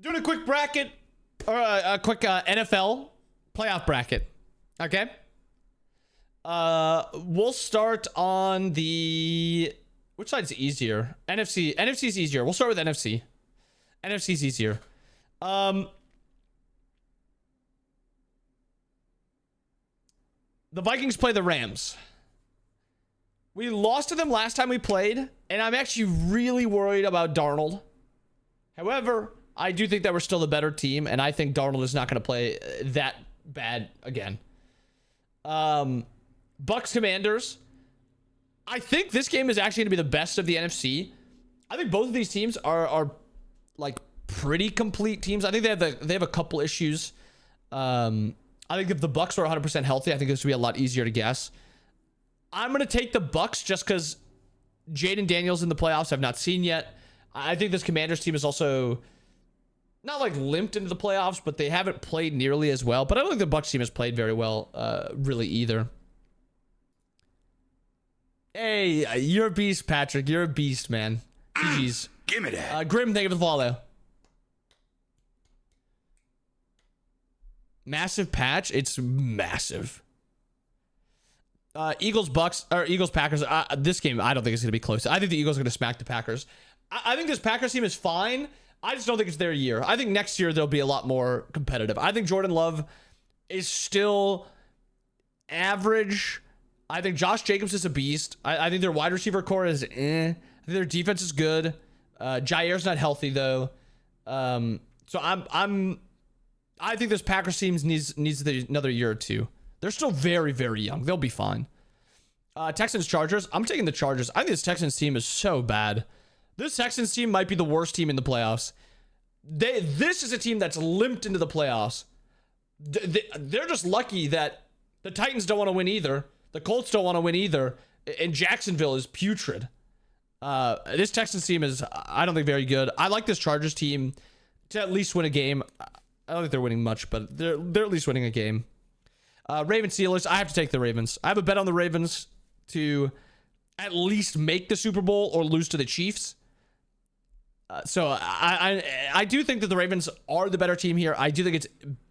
Doing a quick bracket or a quick NFL playoff bracket. Okay. We'll start on the which side's easier? NFC. NFC's easier. We'll start with NFC. NFC's easier. The Vikings play the Rams. We lost to them last time we played, and I'm actually really worried about Darnold. However, I do think that we're still the better team, and I think Darnold is not going to play that bad again. Bucks Commanders. I think this game is actually going to be the best of the NFC. I think both of these teams are like pretty complete teams. I think they have a couple issues. I think if the Bucks were 100% healthy, I think this would be a lot easier to guess. I'm going to take the Bucks just because Jaden Daniels in the playoffs I've not seen yet. I think this Commanders team is also not like limped into the playoffs, but they haven't played nearly as well. But I don't think the Bucks team has played very well really either. Hey, you're a beast, Patrick. You're a beast, man. GG's. Give me that. Grim, thank you for the follow. Massive patch. It's massive. Eagles Packers. This game I don't think it's gonna be close. I think the Eagles are gonna smack the Packers. I think this Packers team is fine. I just don't think it's their year. I think next year they'll be a lot more competitive. I think Jordan Love is still average. I think Josh Jacobs is a beast. I think their wide receiver core is I think their defense is good. Jair's not healthy though. So I think this Packers team needs another year or two. They're still very, very young. They'll be fine. Texans Chargers. I'm taking the Chargers. I think this Texans team is so bad. This Texans team might be the worst team in the playoffs. This is a team that's limped into the playoffs. They're just lucky that the Titans don't want to win either. The Colts don't want to win either. And Jacksonville is putrid. This Texans team is, I don't think, very good. I like this Chargers team to at least win a game. I don't think they're winning much, but they're at least winning a game. Ravens Steelers. I have to take the Ravens. I have a bet on the Ravens to at least make the Super Bowl or lose to the Chiefs. So I do think that the Ravens are the better team here. I do think it's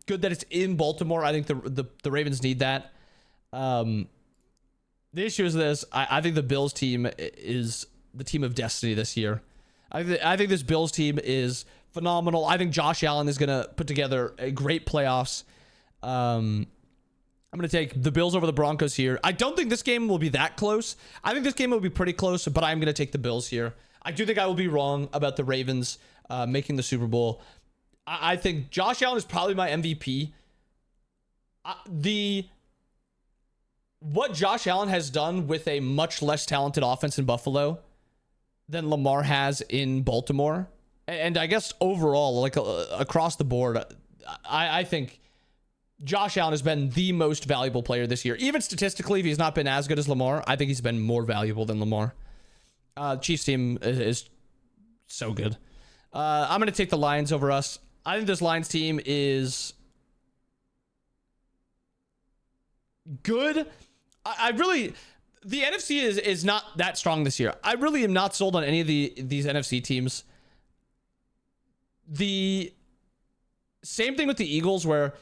good that it's in Baltimore. I think the Ravens need that. The issue is this. I think the Bills team is the team of destiny this year. I think this Bills team is phenomenal. I think Josh Allen is going to put together a great playoffs. I'm going to take the Bills over the Broncos here. I don't think this game will be that close. I think this game will be pretty close, but I'm going to take the Bills here. I do think I will be wrong about the Ravens making the Super Bowl. I think Josh Allen is probably my MVP. What Josh Allen has done with a much less talented offense in Buffalo than Lamar has in Baltimore, and I guess overall, like across the board, I think Josh Allen has been the most valuable player this year. Even statistically, if he's not been as good as Lamar, I think he's been more valuable than Lamar. Chiefs team is so good. I'm going to take the Lions over us. I think this Lions team is good. I really, the NFC is not that strong this year. I really am not sold on any of these NFC teams. The same thing with the Eagles, where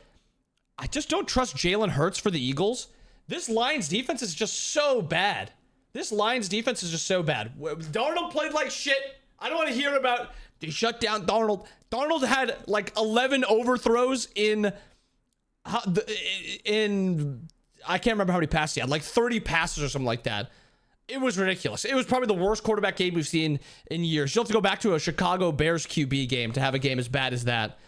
I just don't trust Jalen Hurts for the Eagles. This Lions defense is just so bad. Darnold played like shit. I don't want to hear about they shut down Darnold. Darnold had like 11 overthrows in I can't remember how many passes he had, like 30 passes or something like that. It was ridiculous. It was probably the worst quarterback game we've seen in years. You'll have to go back to a Chicago Bears QB game to have a game as bad as that.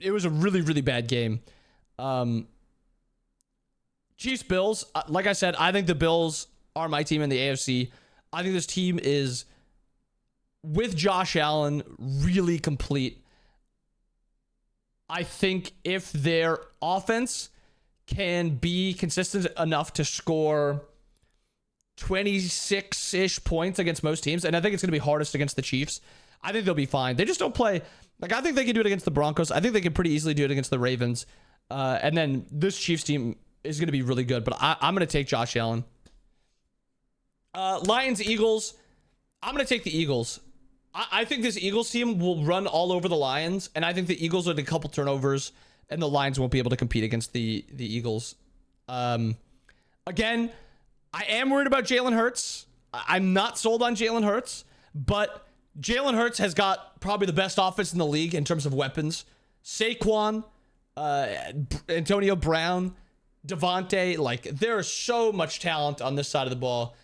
It was a really, really bad game. Chiefs Bills. Like I said, I think the Bills are my team in the AFC. I think this team is, with Josh Allen, really complete. I think if their offense can be consistent enough to score 26-ish points against most teams, and I think it's going to be hardest against the Chiefs, I think they'll be fine. They just don't play. Like, I think they can do it against the Broncos. I think they can pretty easily do it against the Ravens. And then this Chiefs team is going to be really good, but I'm going to take Josh Allen. Lions, Eagles. I'm going to take the Eagles. I think this Eagles team will run all over the Lions, and I think the Eagles will get a couple turnovers, and the Lions won't be able to compete against the Eagles. Again, I am worried about Jalen Hurts. I'm not sold on Jalen Hurts, but Jalen Hurts has got probably the best offense in the league in terms of weapons. Saquon, Antonio Brown, Devontae, like there is so much talent on this side of the ball,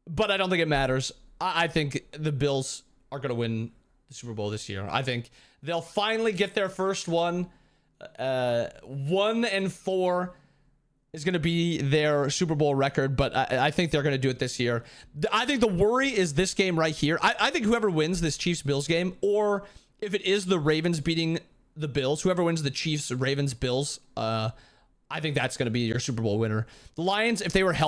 but I don't think it matters. I think the Bills are going to win the Super Bowl this year. I think they'll finally get their first one. 1-4 is going to be their Super Bowl record, but I think they're going to do it this year. I think the worry is this game right here. I think whoever wins this Chiefs-Bills game, or if it is the Ravens beating the Bills, whoever wins the Chiefs, Ravens, Bills, I think that's going to be your Super Bowl winner. The Lions, if they were healthy,